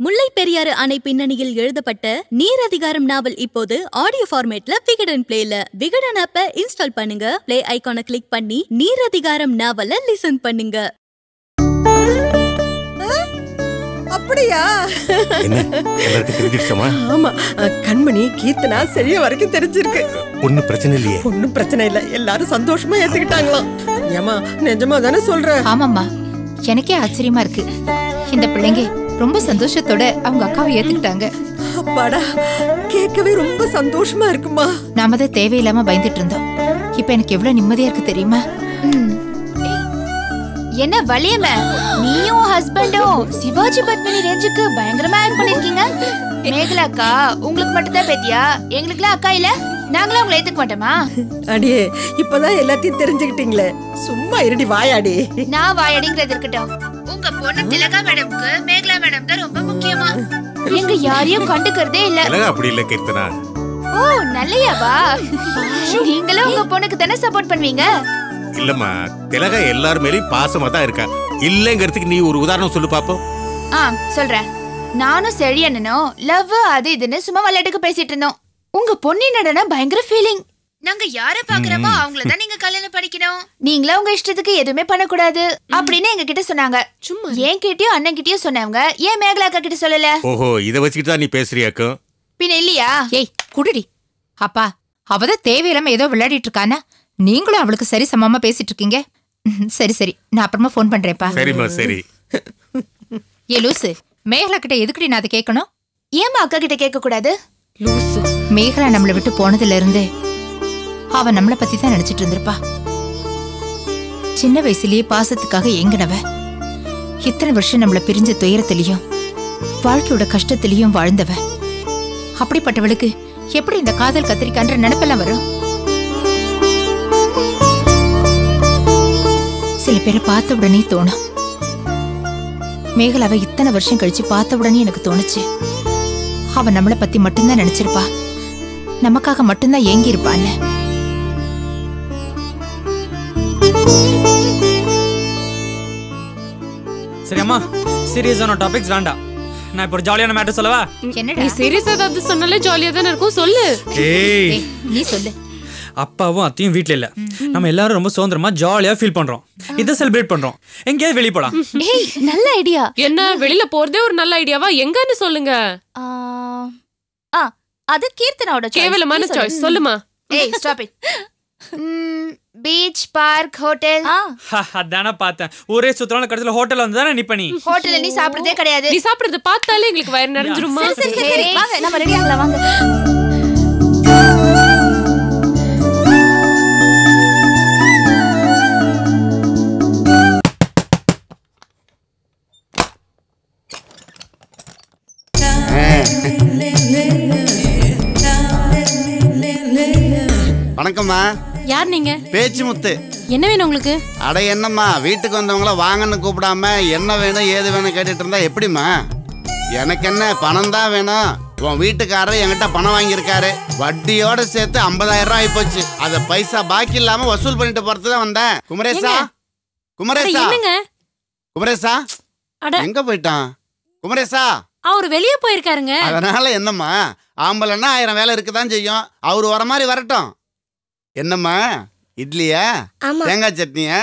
முல்லை பெரியாறு அணை பின்னணியில் எழுதப்பட்ட நீர் அதிகாரம் நாவல் இப்போது ஆடியோ ஃபார்மேட்ல விகடன் பிளேல. விகடன் ஆப்பை இன்ஸ்டால் பண்ணுங்க, பிளே ஐகானை கிளிக் பண்ணி நீர் அதிகாரம் நாவலை லிசன் பண்ணுங்க. அப்படியா? எல்லாருக்கும் தெரிஞ்சிருச்சமா? ஆமா, கண்மணி கீர்த்தனா சரியா வரைக்கும் தெரிஞ்சிருக்கு. ஒன்னும் பிரச்சனை இல்லையே? ஒன்னும் பிரச்சனை இல்ல, எல்லாரும் சந்தோஷமா ஏத்துக்கிட்டாங்களாம். ஏமா நிஜமா தானே சொல்ற? ஆமாம்மா, எனக்கே ஆச்சரியமா இருக்கு. இந்த பிள்ளைங்க ரொம்ப சந்தோஷத்தோட அவங்க அக்காவை ஏத்துக்கிட்டாங்க. அப்பாடா, கேட்கவே ரொம்ப சந்தோஷமா இருக்குமா. நாம தான் தேவையில்லாம பயந்துட்டு இருந்தோம். இப்ப எனக்கு எவ்வளவு நிம்மதியா இருக்கு தெரியுமா? என்ன வலியம, நீயும் ஹஸ்பண்டும் சிவாஜி பத்மினி ரேஞ்சுக்கு பயங்கரமா ஆக்ட் பண்ணிருக்கீங்க. மேகலா அக்கா உங்களுக்கு மட்டும் தான் பேத்தியா? எங்களுக்குலாம் அக்கா இல்ல? நாங்களா உங்களை ஏத்துக்க மாட்டோமா? அடியே, இப்பதான் எல்லாத்தையும் தெரிஞ்சுக்கிட்டீங்களே, சும்மா இருடி வாயாடி. நான் வாயாடிங்கிறது இருக்கட்டும், உங்க பொண்ணு திலகா மேடம்க்கு மேகலா மேடம் தான் ரொம்ப முக்கியமா. எங்க யாரையும் கண்டுக்கிறதே இல்ல. திலகா அப்படி இல்ல கீர்த்தனா. ஓ நல்லையாவா? நீங்களும் உங்க பொண்ணுக்கு தானே சப்போர்ட் பண்ணுவீங்க? இல்லம்மா, திலகா எல்லார் மேலயும் பாசமா தான் இருக்கா. இல்லங்கிறதுக்கு நீ ஒரு உதாரணம் சொல்லு பாப்போம். சொல்றேன். நானும் செழியனும் லவ் அது இதுன்னு சும்மா விளையாட்டுக்கு பேசிட்டு இருந்தோம். உங்க பொண்ணு என்னடா பயங்கர ஃபீலிங். நாங்க யார பாக்குறோமோ அவங்கள தான் நீங்க கல்யாணம் படிக்கணும், நீங்களா உங்க இஷ்டத்துக்கு எதுவுமே பண்ணக்கூடாது அப்படின்னு எங்க கிட்ட சொன்னாங்க. என் கிட்டயும் அண்ணன் கிட்டயும் சொன்னவங்க ஏன் மேகலா அக்கா கிட்ட சொல்லல? ஓஹோ, இத வச்சுக்கிட்டு தான் நீ பேசுறியாக்கும்? பின்ன இல்லையா? ஏய் குடுடி. அப்பா, அவதான் தேவையில்லாம ஏதோ விளையாடிட்டு இருக்கானா, நீங்களும் அவளுக்கு சரி சமமா பேசிட்டு இருக்கீங்க. சரி சரி, நான் அப்புறமா போன் பண்றேன்ப்பா. சரிம்மா சரி. ஏ லூசு, மேகலா கிட்ட எதுக்குடி நான் அதை கேட்கணும்? ஏமா அக்கா கிட்ட கேட்க கூடாது? லூசு, மேகலா நம்மளை விட்டு போனதுல இருந்து அவ நம்மளை பத்தி தான் நினைச்சிட்டு இருந்திருப்பா. சின்ன வயசுலயே பாசத்துக்காக ஏங்கினவ இத்தனை வருஷம் நம்மளை பிரிஞ்ச துயரத்திலையும் வாழ்க்கையோட கஷ்டத்திலையும் வாழ்ந்தவ. அப்படிப்பட்டவளுக்கு எப்படி இந்த காதல் கத்திரிக்கான்ற நினைப்பெல்லாம் வரும்? சில பேரை பார்த்த உடனே தோணும். மேகலாவை இத்தனை வருஷம் கழிச்சு பார்த்த உடனே எனக்கு தோணுச்சு, அவ நம்மளை பத்தி மட்டும்தான் நினைச்சிருப்பா, நமக்காக மட்டும்தான் ஏங்கி இருப்பான்னு. சரி அம்மா, சீரியஸான டாபிக்ஸ் வேண்டாம். நான் இப்போ ஒரு ஜாலியான மேட்டர் சொல்லவா? என்னடா நீ சீரியஸா ஏதாவது சொன்னாலே ஜாலியா தானே இருக்கும், சொல்லு. ஏய், நீ சொல்லு. அப்பாவும் அத்தையும் வீட்ல இல்ல, நம்ம எல்லாரும் ரொம்ப சுதந்திரமா ஜாலியா ஃபீல் பண்றோம். இத செலிப்ரேட் பண்றோம். எங்கேயாவது வெளிய போலாம். ஏய் நல்ல ஐடியா. என்ன வெளியில போறதே ஒரு நல்ல ஐடியாவா? எங்கன்னு சொல்லுங்க. அது கீர்த்தனாவோட கேவலமான சாய்ஸ், சொல்லுமா. ஏய் stop it. Beach, park, hotel. அதானே பார்த்தேன். ஒரே சுத்தரான கடைசில ஹோட்டல் வந்து தானே நிப்ப. நீ ஹோட்டல்ல நீ சாப்பிடுறதே கிடையாது. நீ சாப்பிடுறத பார்த்தாலே எங்களுக்கு வயிறு நிறைஞ்சிருமா? சரி வாங்க, நம்ம ரெடி ஆகலாம் வாங்க. வணக்கம்மா. யார் நீங்க? பேச்சு முத்து. என்ன வேணும் உங்களுக்கு? அட என்னம்மா, வீட்டுக்கு வந்தவங்கள வாங்கன்னு கூப்பிடாம என்ன வேணும் ஏது வேணும் கேட்டுட்டு இருந்தா எப்படிம்மா? எனக்கு என்ன, பணம் தான் வேணும். உன் வீட்டுக்காரர் என்கிட்ட பணம் வாங்கியிருக்காரு, வட்டியோட சேர்த்து 50,000 ரூபாய் ஆயிப்போச்சு. அத பைசா பாக்கி இல்லாம வசூல் பண்ணிட்டு போறதுதான் வந்தேன். குமரேசா, குமரேசா, குமரேசா எங்க போயிட்டான்? குமரேசா அவரு வெளியே போயிருக்காருங்க. அதனால என்னம்மா, ஆம்பளைன்னா 1000 வேலை இருக்குதான் செய்யும். அவரு வர மாதிரி வரட்டும். என்னம்மா, இட்லியா தேங்காய் சட்னியா?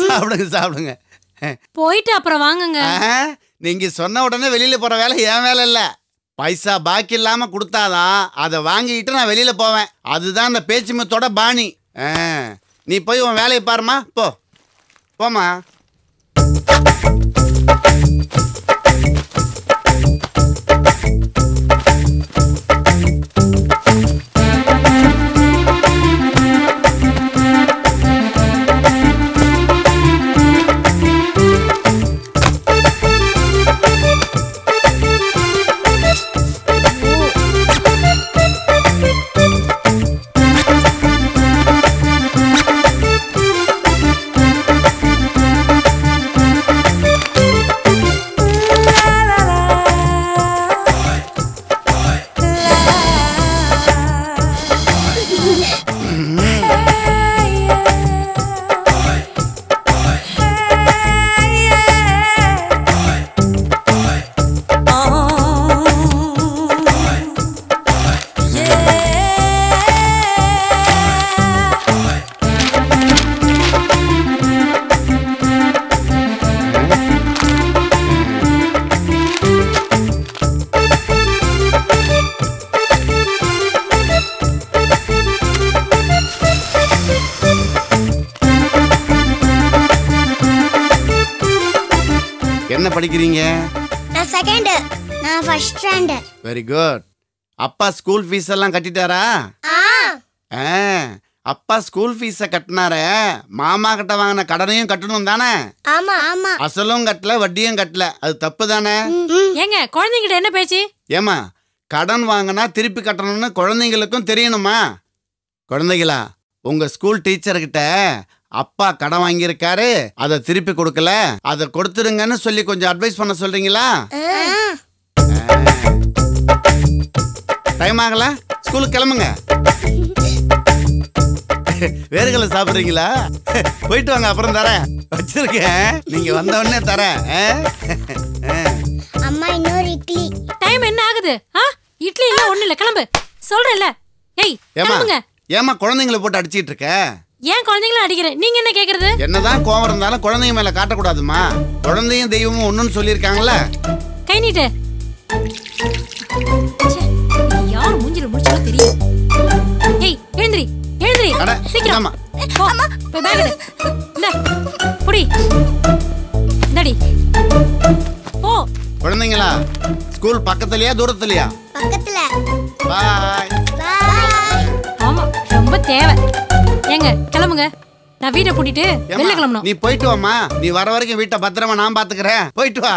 சாப்பிடுங்க சாப்பிடுங்க. போயிட்டு அப்புறம் வாங்குங்க. நீங்க சொன்ன உடனே வெளியில போற வேலை என் வேலை இல்ல. பைசா பாக்கி இல்லாம கொடுத்தாதான் அதை வாங்கிட்டு நான் வெளியில போவேன். அதுதான் அந்த பேச்சு முத்தோட பாணி. நீ போய் உன் வேலையை பாருமா, போ போமா. படிக்கிறீங்க? நான் செகண்ட். நான் ஃபர்ஸ்ட் ஸ்டாண்டர்ட். Very good. அப்பா ஸ்கூல் ஃபீஸ் எல்லாம் கட்டிட்டாரா? அப்பா ஸ்கூல் ஃபீஸ கட்டினாரே, மாமா கிட்ட வாங்கின கடனையும் கட்டணும் தானே? ஆமா ஆமா. அசலும் கட்டல வட்டியும் கட்டல, அது தப்பு தானே? ஏங்க குழந்தைங்கிட்ட என்ன பேச்சு? ஏமா கடன் வாங்கினா திருப்பி கட்டணும்னு குழந்தைங்களுக்கும் தெரியணுமா? குழந்தைகளா, உங்க ஸ்கூல் டீச்சர்கிட்ட அப்பா கடன் வாங்கியிருக்காரு, அதை திருப்பி கொடுக்கல, அதை கொடுத்துருங்கன்னு சொல்லி கொஞ்சம் அட்வைஸ் பண்ண சொல்றீங்களா? டைம் ஆகல, ஸ்கூலுக்கு கிளம்புங்க. வேர்களை சாப்பிடுறீங்களா? போயிட்டு வாங்க, அப்புறம் தரேன். வச்சிருக்கேன், நீங்க வந்த உடனே தரேன். அம்மா இன்னொரு இட்லி. டைம் என்ன ஆகுது? இட்லி இல்ல ஒண்ணு இல்ல, கிளம்பு சொல்றேன்ல. ஏய் கிளம்புங்க. ஏமா குழந்தைங்களை போட்டு அடிச்சிட்டு இருக்க? ஏன் குழந்தைங்கள அடிக்கிறேன்? நீங்க என்ன கேக்குறது? என்னதான் கோவம் இருந்தாலும் குழந்தைங்க மேல காட்டக்கூடாதுமா. குழந்தையும் தெய்வமும் ஒண்ணுன்னு சொல்லியிருக்காங்கல்ல. கை நீட்டு. யார் மூஞ்சில முடிச்சாலும் தெரியும். ஏய் எழுந்திரி எழுந்திரி சீக்கிரம். போ போய் பேக் எடு. இந்த புடி இந்தடி போ. குழந்தைங்களா, ஸ்கூல் பக்கத்துலயா தூரத்துலயா? பக்கத்துல. பாய் பாய். ஆமா ரொம்ப தேவை. ஏங்க கிளம்புங்க, நான் வீட்டை பூட்டிட்டு வெளில கிளம்பணும். நீ போயிட்டு வாமா, நீ வர வரைக்கும் வீட்டை பத்திரமா நான் பாத்துக்கிறேன். போயிட்டு வா.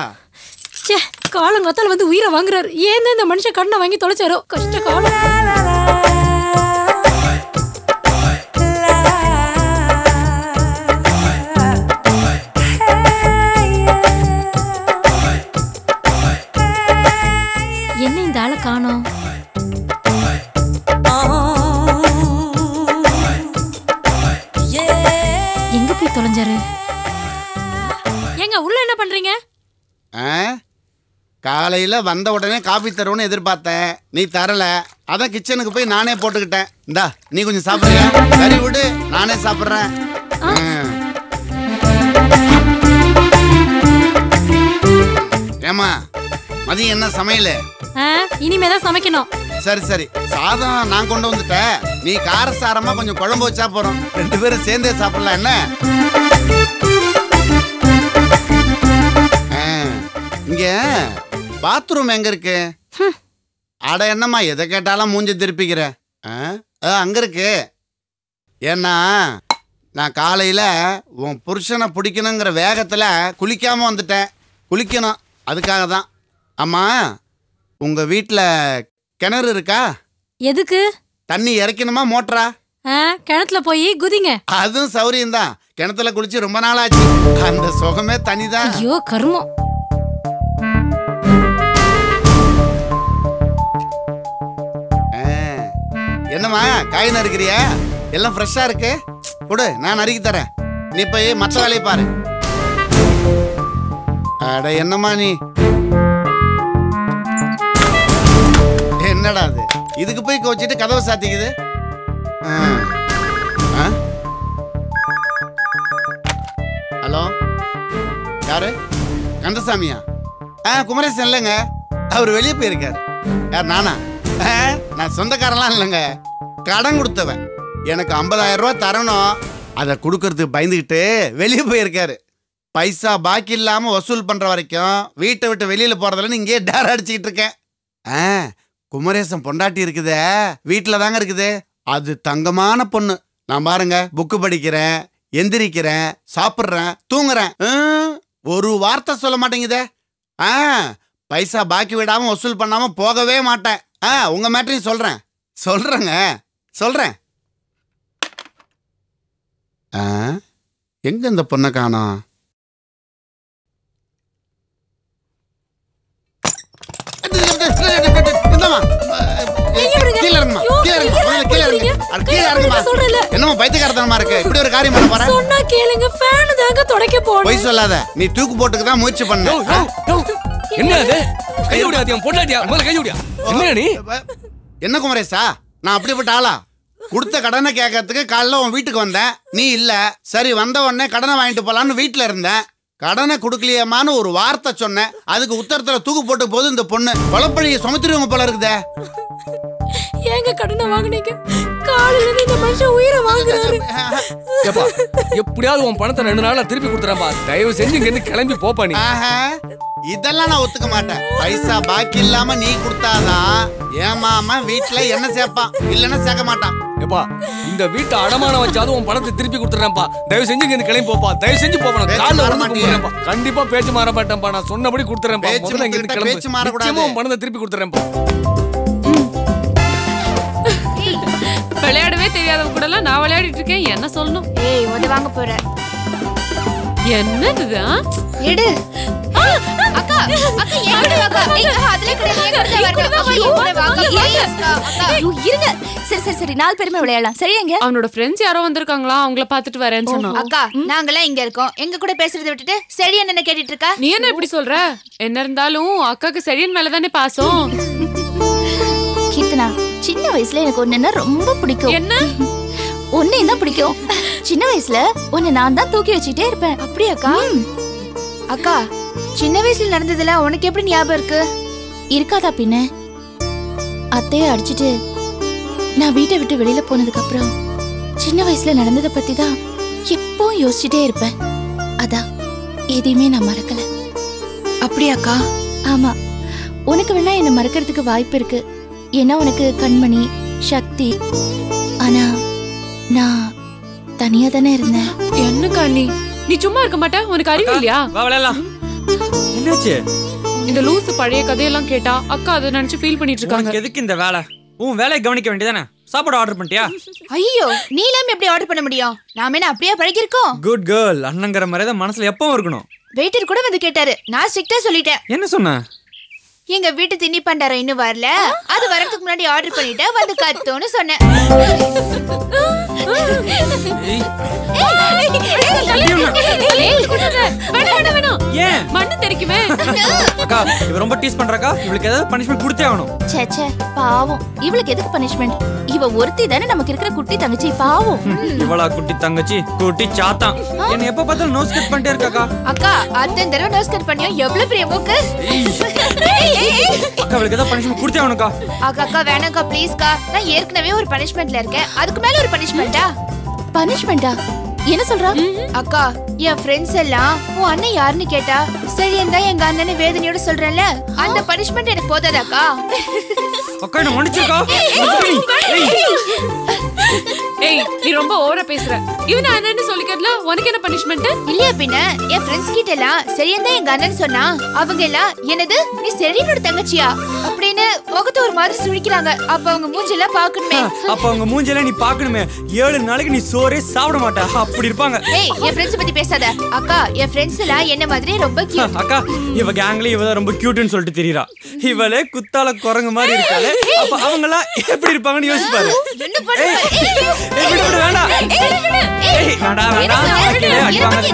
ச்சே, காலங்கத்தால வந்து உயிரை வாங்குறாரு. ஏன் இந்த மனுஷன் கடனை வாங்கி தொலைச்சாரோ? கஷ்ட காலம். என்ன இந்த ஆளை காணோம்? எங்க போய் தொலைஞ்சாரு? ஏங்க உள்ள என்ன பண்றீங்க? காலையில வந்த உடனே காபி தருவோன்னு எதிர்பார்த்தேன், நீ தரல. அதான் கிச்சனுக்கு போய் நானே போட்டுக்கிட்டேன். இந்தா நீ கொஞ்சம் சாப்பிடுறியா? சரி விடு, நானே சாப்பிடுறேன். ஏமா மதியம் என்ன சமையல்? இனிமேதான் சமைக்கணும். சரி சரி, சாதம் நான் கொண்டு வந்துட்டேன். நீ காரசாரமா கொஞ்சம் குழம்பு வச்சா போறோம், 2 பேரும் சேர்ந்தே சாப்பிடலாம். என்ன இங்க பாத்ரூம் எங்க இருக்கு? அட என்னம்மா எதை கேட்டாலும் மூஞ்சி திருப்பிக்கிற? அங்க இருக்கு. ஏன்னா நான் காலையில உன் புருஷனை பிடிக்கணுங்கிற வேகத்துல குளிக்காம வந்துட்டேன். குளிக்கணும், அதுக்காக தான். அம்மா உங்க வீட்டுல கிணறு இருக்கா? எதுக்கு? தண்ணி இறக்கணுமா மோட்டரா? கிணத்துல போய் குதிங்க. அதுவும் சௌரியம் தான். கிணத்துல குளிச்சு ரொம்ப நாள் ஆச்சு, அந்த சுகமே தனிதான். ஐயோ கர்மம். என்னம்மா காய் நறுக்கிறியா? எல்லாம் ஃப்ரெஷ்ஷா இருக்கு, கொடு நான் நறுக்கி தரேன். நீ போய் மற்ற வேலையை பாரு. அட என்னம்மா நீ, என்னடா அது? இதுக்கு போய் கோச்சிட்டு கதவை சாத்திக்குது. ஹலோ, யாரு? கந்தசாமியா? குமரேசன் இல்லைங்க, அவர் வெளியே போயிருக்காரு. யார்? நானா? நான் சொந்தக்காரன்லாம் இல்லைங்க, கடன் கொடுத்தவன். எனக்கு 50,000 ரூபாய் தரணும், அதை கொடுக்கறதுக்கு பயந்துக்கிட்டு வெளியே போயிருக்காரு. பைசா பாக்கி இல்லாம வசூல் பண்ற வரைக்கும் வீட்டை விட்டு வெளியில போறதுலன்னு இங்கே டேர் அடிச்சுக்கிட்டு இருக்கேன். குமரேசன் பொண்டாட்டி இருக்குதே, வீட்டுல தாங்க இருக்குது. அது தங்கமான பொண்ணு. நான் பாருங்க, புக்கு படிக்கிறேன், எந்திரிக்கிறேன், சாப்பிட்றேன், தூங்குறேன். ஒரு வார்த்தை சொல்ல மாட்டேங்குதே. பைசா பாக்கி விடாம வசூல் பண்ணாம போகவே மாட்டேன். உங்க மேட்டரையும் சொல்றேங்க. எங்க இந்த பொண்ணை காணோம்? என்னமா பைத்தியக்காரத்தனமா இருக்கு? இப்படி ஒரு காரியம் பண்ண போறேன்? சொன்னா கேளுங்க, ஃபேன் தாங்க துடைக்க போறேன். போய் சொல்லாத, நீ தூக்கு போட்டுக்கு தான் முயற்சி பண்ண. என்ன அது? கை விடாதியா பொண்டாட்டியா? முதல்ல கை விடியா. என்ன நீ? என்ன குமரேசா, நான் அப்படிப்பட்ட ஆளா? கொடுத்த கடனை கேட்கறதுக்கு காலைல உன் வீட்டுக்கு வந்தேன், நீ இல்ல. சரி, வந்த உடனே கடனை வாங்கிட்டு போலான்னு வீட்டுல இருந்தேன். கடனை கொடுக்கலையமான்னு ஒரு வார்த்தை சொன்னேன், அதுக்கு உத்தரத்துல தூக்கு போட்டு போது இந்த பொண்ணு கொலப்பழியை சுமத்திருவங்க போல இருக்குதே. ஏங்க கடனை வாங்குனீங்க? காலையில இருந்து இந்த மனுஷன் உயிரை வாங்குறாரு. ஏப்பா எப்படியாவது உன் பணத்தை 2 நாள்ல திருப்பி கொடுத்துறேன்பா. தயவு செஞ்சு இங்க இருந்து கிளம்பி போப்பா நீ. இதெல்லாம் நான் ஒத்துக்க மாட்டேன். பைசா பாக்கி இல்லாம நீ கொடுத்தாதான் ஏமாமா வீட்டுல என்ன சேர்ப்பான், இல்லன்னா சேர்க்க மாட்டான். ஏப்பா இந்த வீட்டை அடமானம் வச்சாவது உன் பணத்தை திருப்பி கொடுத்துறேன்ப்பா. தயவு செஞ்சு இங்க இருந்து கிளம்பி போப்பா. தயவு செஞ்சு போப்பா. கால்ல விழுந்து கும்பிடுறேன்ப்பா. கண்டிப்பா பேச்சு மாற மாட்டேன்ப்பா. நான் சொன்னபடி கொடுத்துறேன்ப்பா. முதல்ல இங்க இருந்து கிளம்பு. பேச்சு மாறக்கூடாது. உன் பணத்தை திருப்பி கொடுத்துறேன்ப்பா. விளையாடவே தெரியாதவங்க கூட எல்லாம் நான் விளையாடிட்டு இருக்கேன். என்ன சொல்லணும்? ஏய் வந்து வாங்க போற. என்னதுதான்? எடு. அக்கா அக்கா ஏங்கட வாங்க. ஏய் அதுல கிடையாது. ஏங்கட வரணும். ஐயோ வாங்க. அக்கா இருங்க. சரி சரி 4 பேருமே விளையாடலாம். சரிங்க. அவனோட ஃப்ரெண்ட்ஸ் யாரோ வந்திருக்காங்களா, அவங்கள பாத்துட்டு வரேன்னு சொன்னான். அக்கா நாங்கலாம் இங்க இருக்கோம். எங்க கூட பேசுறதை விட்டுட்டு சரி என்ன கேட்டிட்டு இருக்கா? நீ என்ன இப்படி சொல்ற? என்ன இருந்தாலும் அக்காக்கு செடியன் மேல தானே பாசம். கீர்த்தனா சின்ன வயசுல எனக்கு ஒண்ணுன்னா ரொம்ப பிடிக்கும். என்ன? ஒண்ணு என்ன பிடிக்கும்? சின்ன வயசுல ஒண்ணு நான் தான் தூக்கி வச்சுட்டே இருப்பேன். அப்படியாக்கா? அக்கா சின்ன வயசுல நடந்ததெல்லாம் உனக்கு எப்படி ஞாபகம் இருக்கு? இருக்காதா பின்ன? அத்தைய அடிச்சிட்டு நான் வீட்டை விட்டு வெளியில போனதுக்கு அப்புறம் சின்ன வயசுல நடந்ததை பத்தி தான் எப்பவும் யோசிச்சுட்டே இருப்பேன். அதான் எதையுமே நான் மறக்கல. அப்படியாக்கா? ஆமா. உனக்கு வேணா என்ன மறக்கிறதுக்கு வாய்ப்பு இருக்கு. ஏன்னா உனக்கு கண்மணி சக்தி. ஆனா நான் தனியா தானே இருந்தேன். என்னக்கா நீ சும்மா இருக்க மாட்ட? உனக்கு அறிவு இல்லையா? வா விளையாடலாம். என்னாச்சு? இந்த லூசு பழைய கதையெல்லாம் கேட்டா அக்கா அதை நினைச்சு ஃபீல் பண்ணிட்டு இருக்காங்க. எதுக்கு இந்த வேலை? உன் வேலையை கவனிக்க வேண்டியதானே? சாப்பாடு ஆர்டர் பண்ணிட்டியா? ஐயோ நீ இல்லாம எப்படி ஆர்டர் பண்ண முடியும்? நாம என்ன அப்படியே பழகிருக்கோம். Good girl. அண்ணங்கிற மாதிரி தான் மனசுல எப்பவும் இருக்கணும். வெயிட்டர் கூட வந்து கேட்டாரு. நான் ஸ்ட்ரிக்ட்டா சொல்லிட்டேன். என்ன சொன்ன? எங்க வீட்டு திண்ணி பண்டாரம் இன்னும் வரல, அது வரதுக்கு முன்னாடி ஆர்டர் பண்ணிட்டு வந்து கத்தோன்னு சொன்னேன். மண்ணு தெரிக்குமே. அக்கா இவ ரொம்ப டீஸ் பண்றக்கா. இவளுக்கு ஏதாவது பனிஷ்மென்ட் கொடுத்தே ஆகணும். சேச்சே பாவம். இவளுக்கு எதுக்கு பனிஷ்மென்ட்? இவ ஒருத்தி தானே நமக்கு இருக்கிற குட்டி தங்கச்சி. பாவம். இவளா குட்டி தங்கச்சி? குட்டி சாத்தான். என்ன எப்ப பார்த்தாலும் நோஸ் கட் பண்ணிட்டே இருக்காக்கா. அக்கா அத்தனை தடவை நோஸ் கட் பண்ணியும் எவ்வளவு பெரிய மூக்கு. அக்கா இவளுக்கு ஏதாவது பனிஷ்மென்ட் கொடுத்தே ஆகணும்க்கா. அக்கா வேணாம்க்கா ப்ளீஸ்க்கா. நான் ஏற்கனவே ஒரு பனிஷ்மென்ட்ல இருக்கேன். அதுக்கு மேல ஒரு பனிஷ்மென்ட்டா? பனிஷ்மென்ட்டா? என்ன சொல்றா? அக்கா என் ஃப்ரெண்ட்ஸ் எல்லாம் உன் அண்ணன் யாருன்னு கேட்டா சரி இருந்தா எங்க அண்ணனை வேதனையோட சொல்றேன்ல, அந்த பனிஷ்மென்ட் எனக்கு போதாதாக்கா? அக்கா என்ன மன்னிச்சுக்கா. ஏய் நீ ரொம்ப ஓவரா பேசுற. இவன் அண்ணன்னு சொல்லிக்கிறதுல உனக்கு என்ன பனிஷ்மென்ட்? இல்லையா பின்ன என் ஃப்ரெண்ட்ஸ் கிட்ட எல்லாம் சரியா எங்க அண்ணன் சொன்னா அவங்க எல்லாம் என்னது நீ செரியனோட தங்கச்சியா அப்படின்னு முகத்தை ஒரு மாதிரி சுழிக்கிறாங்க. அப்ப அவங்க மூஞ்செல்லாம் பாக்கணுமே. அப்ப அவங்க மூஞ்செல்லாம் நீ பாக்கணுமே. 7 நாளைக்கு நீ சோறே சாப்பிட மாட்ட. அப்படி இருப்பாங்க. ஏய் என் ஃப்ரெண்ட்ஸ் பத்தி பேசாத. அக்கா என் ஃப்ரெண்ட்ஸ் எல்லாம் என்ன மாதிரி ரொம்ப கியூட். அக்கா இவ கேங்ல இவ ரொம்ப கியூட்னு சொல்லிட்டு தெரியறா. இவளே குத்தால குரங்கு மாதிரி இருக்காளே. அப்ப அவங்க எல்லாம் எப்படி இருப்பாங்கன்னு யோசிச்சு பாரு. என்ன பண்ற? ஏய் விடு வேண்டாம். ஏய் வேண்டாம் அடி வாங்க.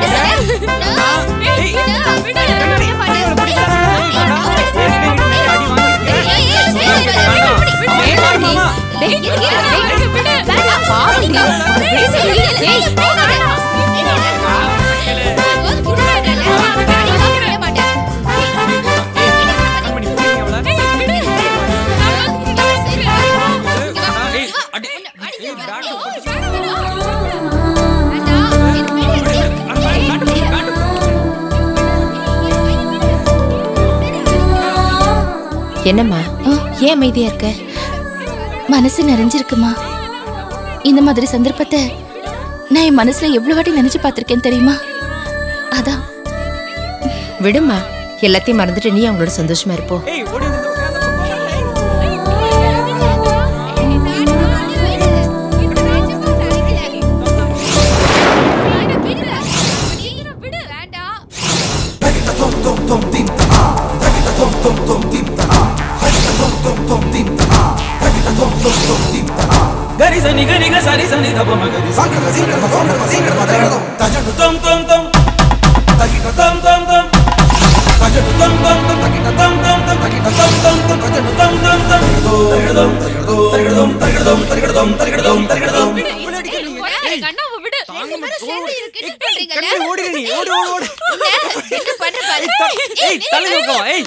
என்னம்மா ஏன் அமைதியா இருக்க? மனசு நிறைஞ்சிருக்குமா. இந்த மாதிரி சந்தர்ப்பத்தை நான் என் மனசுல எவ்வளவு வாட்டி நினைச்சு பார்த்திருக்கேன் தெரியுமா? அதான் விடுமா, எல்லாத்தையும் மறந்துட்டு நீ அவங்களோட சந்தோஷமா இருப்போ. Gari sani gari ga sari sani da ba magari sangra zingra ba songra ba zingra ba dero tajatu tom tom tom takita tom tom tom tajatu tom tom tom takita tom tom tom takita tom tom tom tajatu tom tom tom tarigadom tarigadom tarigadom tarigadom tarigadom tarigadom கண்ணாவை விடு. சேர்ந்து இருக்கு பண்றீங்க. ஓடி நீ ஓடு ஓடு. என்ன பண்ற பாரு. ஏய் தலை நோக்கவா. ஏய்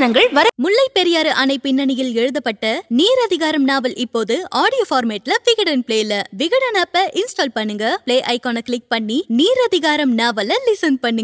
விமர்சனங்கள் வர. முல்லை பெரியாறு அணை பின்னணியில் எழுதப்பட்ட நீர் அதிகாரம் நாவல் இப்போது ஆடியோ ஃபார்மேட்ல விகடன் பிளேல. விகடன் ஆப்பை இன்ஸ்டால் பண்ணுங்க, பிளே ஐகானை கிளிக் பண்ணி நீர் அதிகாரம் நாவலை லிசன் பண்ணுங்க.